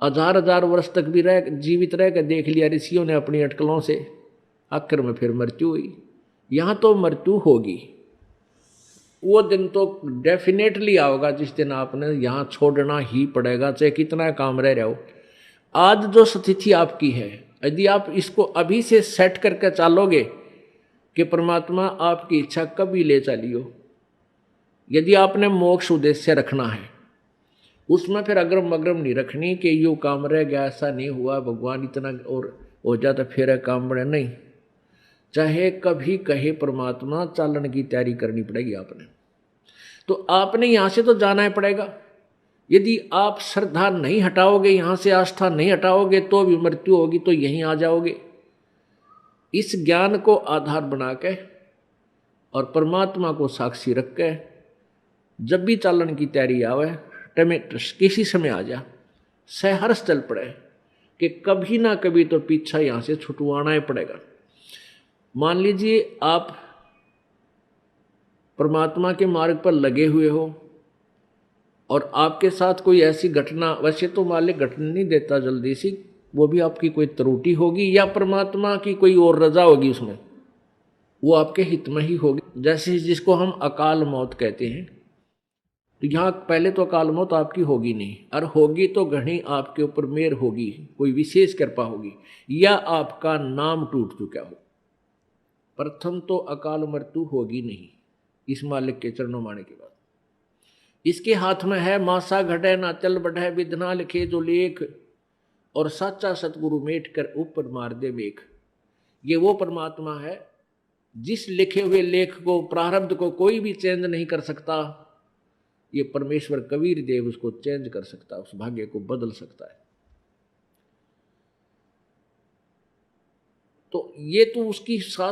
हजार हजार वर्ष तक भी रह जीवित रह कर देख लिया ऋषियों ने अपनी अटकलों से, आखिर में फिर मृत्यु हुई। यहाँ तो मृत्यु होगी। वो दिन तो डेफिनेटली आओगा जिस दिन आपने यहाँ छोड़ना ही पड़ेगा, चाहे कितना काम रह रहा हो। आज जो स्थिति आपकी है, यदि आप इसको अभी से सेट करके चालोगे कि परमात्मा आपकी इच्छा कभी ले चलियो, यदि आपने मोक्ष उद्देश्य रखना है, उसमें फिर अग्रम अग्रम नहीं रखनी कि यो काम रह गया, ऐसा नहीं हुआ, भगवान इतना और हो जाता फिर काम बड़े नहीं। चाहे कभी कहे परमात्मा, चालन की तैयारी करनी पड़ेगी आपने। तो आपने यहाँ से तो जाना ही पड़ेगा। यदि आप श्रद्धा नहीं हटाओगे, यहाँ से आस्था नहीं हटाओगे, तो भी मृत्यु होगी, तो यहीं आ जाओगे। इस ज्ञान को आधार बना के और परमात्मा को साक्षी रख के जब भी चालन की तैयारी आवे, किसी समय आ जा, सहर्ष चल पड़े कि कभी ना कभी तो पीछा यहाँ से छुटवाना ही पड़ेगा। मान लीजिए आप परमात्मा के मार्ग पर लगे हुए हो और आपके साथ कोई ऐसी घटना, वैसे तो मालिक घटना नहीं देता जल्दी सी, वो भी आपकी कोई त्रुटि होगी या परमात्मा की कोई और रजा होगी उसमें, वो आपके हित में ही होगी। जैसे जिसको हम अकाल मौत कहते हैं, तो यहाँ पहले तो अकाल मौत आपकी होगी नहीं, और होगी तो घनी आपके ऊपर मेहर होगी, कोई विशेष कृपा होगी, या आपका नाम टूट चुका हो। प्रथम तो अकाल मृत्यु होगी नहीं इस मालिक के चरणों माने के बाद। इसके हाथ में है मासा घटे ना चल बढ़े, विधना लिखे जो लेख, और साचा सतगुरु मेट कर ऊपर मार दे मेघ। ये वो परमात्मा है जिस लिखे हुए लेख को, प्रारब्ध को कोई भी चेंज नहीं कर सकता। ये परमेश्वर कबीर देव उसको चेंज कर सकता है, उस भाग्य को बदल सकता है। तो ये तो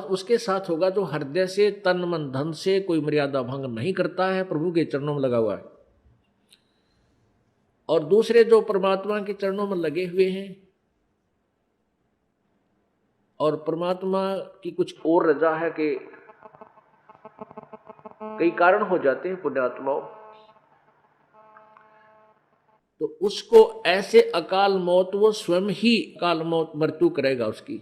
उसके साथ होगा जो हृदय से, तन मन धन से कोई मर्यादा भंग नहीं करता है, प्रभु के चरणों में लगा हुआ है। और दूसरे जो परमात्मा के चरणों में लगे हुए हैं और परमात्मा की कुछ और रजा है कि कई कारण हो जाते हैं पुण्यात्माओं, तो उसको ऐसे अकाल मौत, वो स्वयं ही अकाल मौत मृत्यु करेगा उसकी,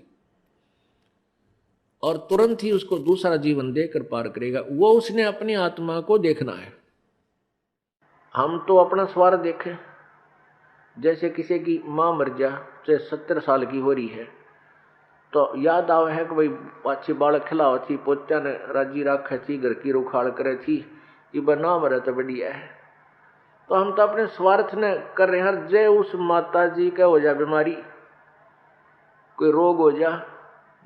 और तुरंत ही उसको दूसरा जीवन देकर पार करेगा। वो उसने अपनी आत्मा को देखना है। हम तो अपना स्वार्थ देखें। जैसे किसी की माँ मर जा, चाहे 70 साल की हो रही है, तो याद आवे है कि भाई अच्छी बालक खिलाओ थी, पोचा ने राजी रखे थी, घर की रुखाड़ करे थी, ये बना मरे तो बढ़िया है। तो हम तो अपने स्वार्थ ने कर रहे हैं। जय उस माता जी का हो जा बीमारी, कोई रोग हो जा,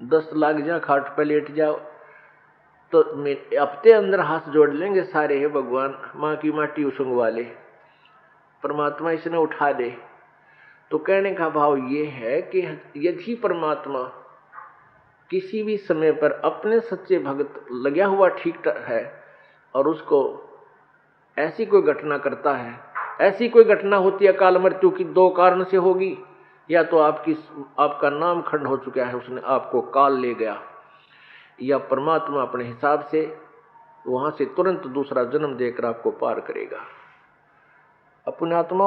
10 लाख जा, खाट पे लेट जाओ, तो हफ्ते अंदर हाथ जोड़ लेंगे सारे, है भगवान माँ की माटी उसंगवा ले, परमात्मा इसने उठा दे। तो कहने का भाव ये है कि यदि परमात्मा किसी भी समय पर अपने सच्चे भक्त लगा हुआ ठीक है और उसको ऐसी कोई घटना करता है, ऐसी कोई घटना होती है अकाल मृत्यु की, 2 कारण से होगी। या तो आपका नाम खंड हो चुका है, उसने आपको काल ले गया, या परमात्मा अपने हिसाब से वहां से तुरंत दूसरा जन्म देकर आपको पार करेगा। अपने आत्मा,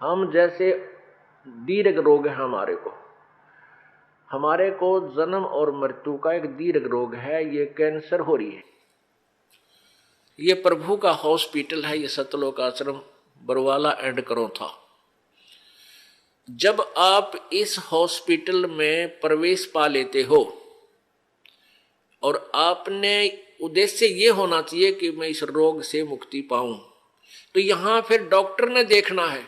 हम जैसे दीर्घ रोग है हमारे को जन्म और मृत्यु का एक दीर्घ रोग है, ये कैंसर हो रही है। ये प्रभु का हॉस्पिटल है, ये सतलोक आश्रम बरवाला एंड करो था। जब आप इस हॉस्पिटल में प्रवेश पा लेते हो और आपने उद्देश्य ये होना चाहिए कि मैं इस रोग से मुक्ति पाऊं, तो यहां फिर डॉक्टर ने देखना है।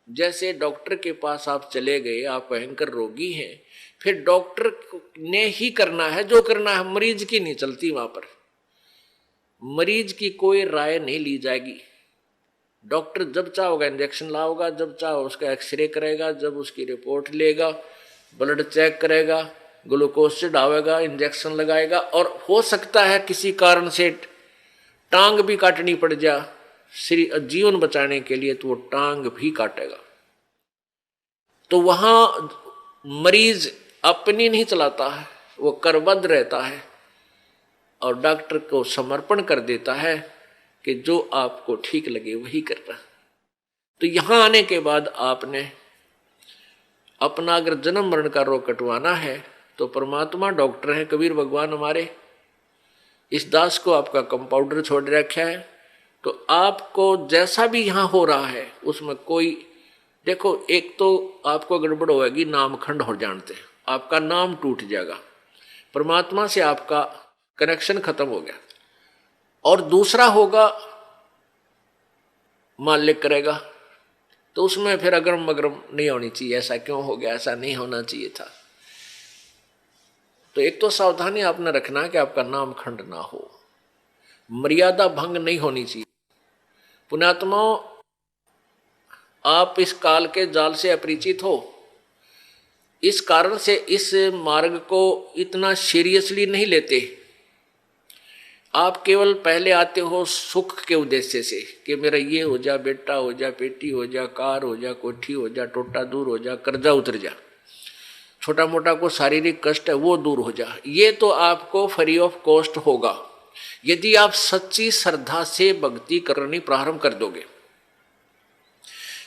जैसे डॉक्टर के पास आप चले गए, आप भयंकर रोगी हैं, फिर डॉक्टर ने ही करना है जो करना है, मरीज की नहीं चलती। वहां पर मरीज की कोई राय नहीं ली जाएगी। डॉक्टर जब चाहोगा इंजेक्शन लाओगा, जब चाहो उसका एक्सरे करेगा, जब उसकी रिपोर्ट लेगा, ब्लड चेक करेगा, ग्लूकोज चढ़ावेगा, इंजेक्शन लगाएगा, और हो सकता है किसी कारण से टांग भी काटनी पड़ जा जीवन बचाने के लिए, तो वो टांग भी काटेगा। तो वहां मरीज अपनी नहीं चलाता है, वो करबद्ध रहता है और डॉक्टर को समर्पण कर देता है कि जो आपको ठीक लगे वही करना। तो यहां आने के बाद आपने अपना अगर जन्म मरण का रोग कटवाना है तो परमात्मा डॉक्टर है, कबीर भगवान हमारे, इस दास को आपका कंपाउंडर छोड़ रखा है। तो आपको जैसा भी यहां हो रहा है उसमें कोई, देखो एक तो आपको गड़बड़ होगी, नामखंड हो जानते, आपका नाम टूट जाएगा, परमात्मा से आपका कनेक्शन खत्म हो गया। और दूसरा होगा मालिक करेगा, तो उसमें फिर अगरम मगरम नहीं होनी चाहिए, ऐसा क्यों हो गया, ऐसा नहीं होना चाहिए था। तो एक तो सावधानी आपने रखना कि आपका नाम खंड ना हो, मर्यादा भंग नहीं होनी चाहिए। पुण्यात्माओं, आप इस काल के जाल से अपरिचित हो, इस कारण से इस मार्ग को इतना सीरियसली नहीं लेते। आप केवल पहले आते हो सुख के उद्देश्य से कि मेरा ये हो जा, बेटा हो जा, बेटी हो जा, कार हो जा, कोठी हो जा, टोटा दूर हो जा, कर्जा उतर जा, छोटा मोटा को शारीरिक कष्ट है वो दूर हो जा। ये तो आपको फ्री ऑफ कॉस्ट होगा यदि आप सच्ची श्रद्धा से भक्ति करनी प्रारंभ कर दोगे।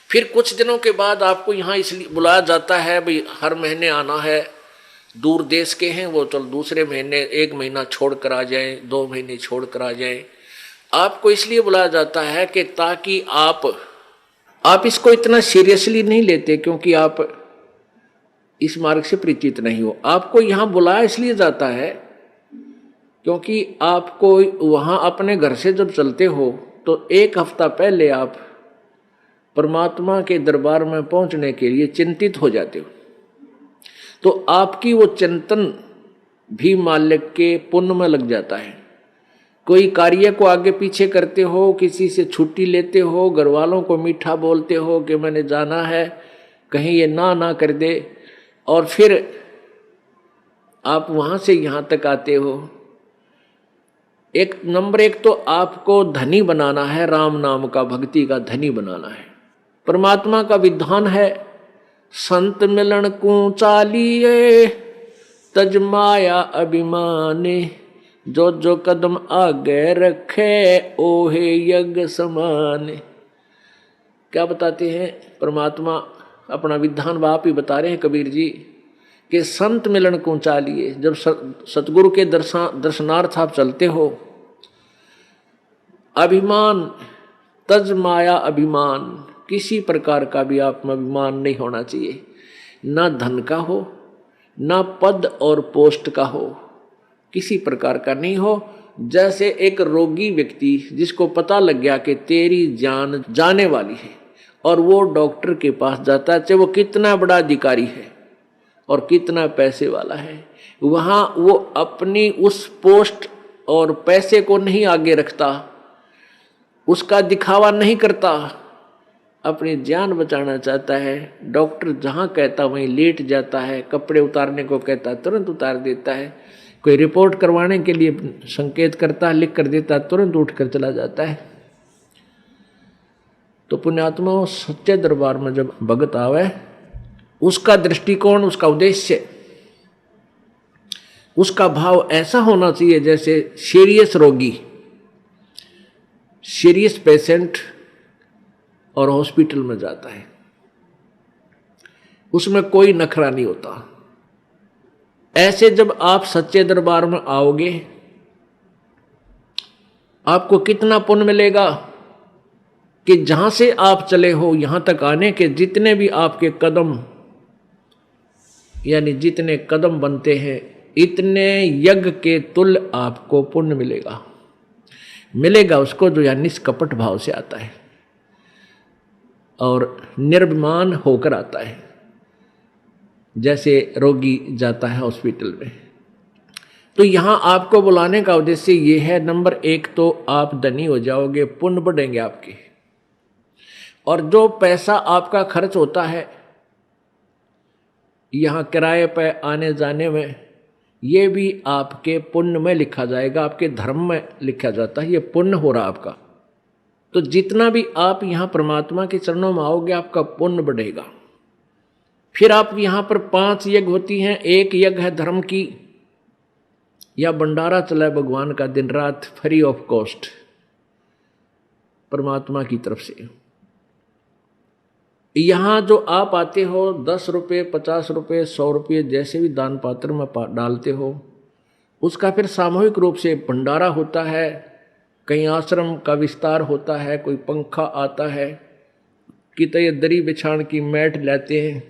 फिर कुछ दिनों के बाद आपको यहाँ इसलिए बुलाया जाता है, भाई हर महीने आना है, दूर देश के हैं वो, चल दूसरे महीने 1 महीना छोड़ कर आ जाए, 2 महीने छोड़ कर आ जाए। आपको इसलिए बुलाया जाता है कि ताकि आप इसको इतना सीरियसली नहीं लेते, क्योंकि आप इस मार्ग से परिचित नहीं हो। आपको यहाँ बुलाया इसलिए जाता है क्योंकि आपको वहाँ अपने घर से जब चलते हो तो 1 हफ्ता पहले आप परमात्मा के दरबार में पहुँचने के लिए चिंतित हो जाते हो। तो आपकी वो चिंतन भी मालिक के पुण्य में लग जाता है। कोई कार्य को आगे पीछे करते हो, किसी से छुट्टी लेते हो, घर वालों को मीठा बोलते हो कि मैंने जाना है, कहीं ये ना कर दे, और फिर आप वहाँ से यहाँ तक आते हो। नंबर 1 तो आपको धनी बनाना है, राम नाम का, भक्ति का धनी बनाना है। परमात्मा का विधान है, संत मिलन को चालिए तज माया अभिमाने, जो जो कदम आगे रखे ओहे यज्ञ समाने। क्या बताते हैं परमात्मा, अपना विधान बाप ही बता रहे हैं कबीर जी कि संत मिलन को चालिए। जब सतगुरु के दर्शनार्थ आप चलते हो, अभिमान तज माया अभिमान, किसी प्रकार का भी आप में अभिमान नहीं होना चाहिए, ना धन का हो, ना पद और पोस्ट का हो, किसी प्रकार का नहीं हो। जैसे एक रोगी व्यक्ति जिसको पता लग गया कि तेरी जान जाने वाली है और वो डॉक्टर के पास जाता है, चाहे वो कितना बड़ा अधिकारी है और कितना पैसे वाला है, वहाँ वो अपनी उस पोस्ट और पैसे को नहीं आगे रखता, उसका दिखावा नहीं करता, अपनी जान बचाना चाहता है। डॉक्टर जहाँ कहता वहीं लेट जाता है, कपड़े उतारने को कहता तुरंत उतार देता है, कोई रिपोर्ट करवाने के लिए संकेत करता, लिख कर देता, तुरंत उठ कर चला जाता है। तो पुण्यात्मा, सच्चे दरबार में जब भगत आवे, उसका दृष्टिकोण, उसका उद्देश्य, उसका भाव ऐसा होना चाहिए जैसे सीरियस रोगी, सीरियस पेशेंट और हॉस्पिटल में जाता है, उसमें कोई नखरा नहीं होता। ऐसे जब आप सच्चे दरबार में आओगे, आपको कितना पुण्य मिलेगा कि जहां से आप चले हो यहां तक आने के जितने भी आपके कदम, यानी जितने कदम बनते हैं, इतने यज्ञ के तुल्य आपको पुण्य मिलेगा उसको जो यानी निष्कपट भाव से आता है और निर्भिमान होकर आता है। जैसे रोगी जाता है हॉस्पिटल में, तो यहाँ आपको बुलाने का उद्देश्य ये है, नंबर 1 तो आप धनी हो जाओगे, पुण्य बढ़ेंगे आपके, और जो पैसा आपका खर्च होता है यहाँ किराए पे आने जाने में, ये भी आपके पुण्य में लिखा जाएगा, आपके धर्म में लिखा जाता है, ये पुण्य हो रहा आपका। तो जितना भी आप यहाँ परमात्मा के चरणों में आओगे आपका पुण्य बढ़ेगा। फिर आप यहाँ पर 5 यज्ञ होती हैं। एक यज्ञ है धर्म की, या भंडारा चला है भगवान का दिन रात फ्री ऑफ कॉस्ट परमात्मा की तरफ से। यहाँ जो आप आते हो 10 रुपये 50 रुपये 100 रुपये जैसे भी दान पात्र में डालते हो, उसका फिर सामूहिक रूप से भंडारा होता है, कहीं आश्रम का विस्तार होता है, कोई पंखा आता है, कितने दरी बिछाण की मैट लेते हैं,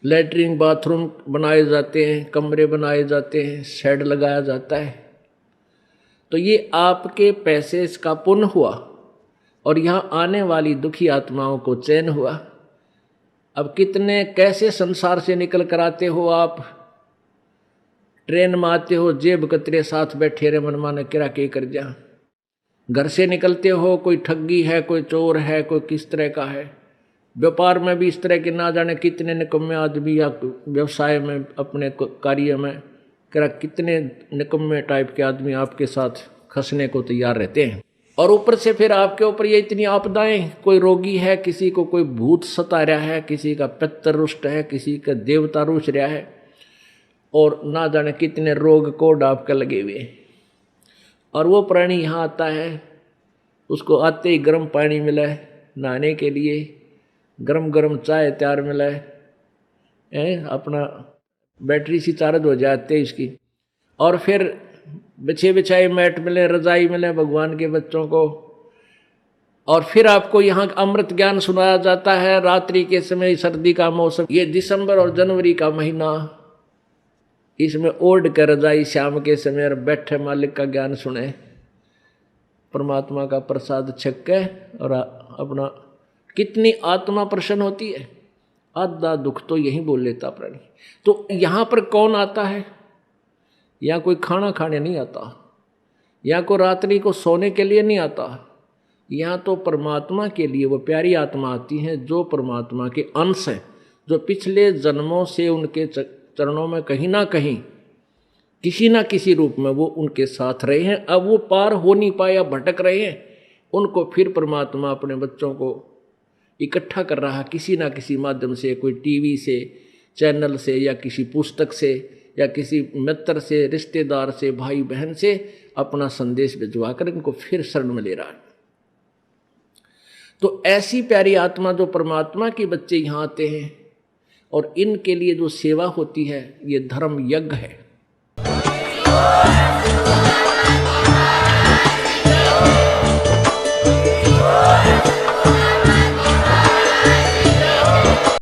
लैट्रिन बाथरूम बनाए जाते हैं, कमरे बनाए जाते हैं, शेड लगाया जाता है। तो ये आपके पैसे इसका पुण्य हुआ और यहाँ आने वाली दुखी आत्माओं को चैन हुआ। अब कितने कैसे संसार से निकल कर आते हो आप, ट्रेन में आते हो, जेब कतरे साथ बैठे रे मनमाने किरा के कर जा। घर से निकलते हो, कोई ठगी है, कोई चोर है, कोई किस तरह का है। व्यापार में भी इस तरह के ना जाने कितने निकम्मे आदमी, या व्यवसाय में अपने कार्य में कितने निकम्मे टाइप के आदमी आपके साथ खसने को तैयार रहते हैं। और ऊपर से फिर आपके ऊपर ये इतनी आपदाएं, कोई रोगी है, किसी को कोई भूत सता रहा है, किसी का पितर रुष्ट है, किसी का देवता रुष रहा है, और ना जाने कितने रोग कोड आपके लगे हुए। और वो प्राणी यहाँ आता है, उसको आते ही गर्म पानी मिला है नहाने के लिए, गरम गरम चाय तैयार मिला है, अपना बैटरी सी चार्ज हो जाती है इसकी, और फिर बिछे बिछाए मैट मिले, रजाई मिले भगवान के बच्चों को। और फिर आपको यहाँ अमृत ज्ञान सुनाया जाता है रात्रि के समय, सर्दी का मौसम, ये दिसंबर और जनवरी का महीना, इसमें ओढ़ कर रजाई शाम के समय और बैठे मालिक का ज्ञान सुने, परमात्मा का प्रसाद छक के, और अपना कितनी आत्मा प्रसन्न होती है। आधा दुख तो यही बोल लेता प्राणी। तो यहाँ पर कौन आता है? या कोई खाना खाने नहीं आता, या कोई रात्रि को सोने के लिए नहीं आता, यहाँ तो परमात्मा के लिए वो प्यारी आत्मा आती है जो परमात्मा के अंश है, जो पिछले जन्मों से उनके चरणों में कहीं ना कहीं किसी ना किसी रूप में वो उनके साथ रहे हैं। अब वो पार हो नहीं पाया, भटक रहे हैं, उनको फिर परमात्मा अपने बच्चों को इकट्ठा कर रहा किसी ना किसी माध्यम से, कोई टीवी से, चैनल से, या किसी पुस्तक से, या किसी मित्र से, रिश्तेदार से, भाई बहन से अपना संदेश भिजवा कर इनको फिर शरण में ले रहा है। तो ऐसी प्यारी आत्मा जो परमात्मा के बच्चे यहाँ आते हैं, और इनके लिए जो सेवा होती है, ये धर्म यज्ञ है।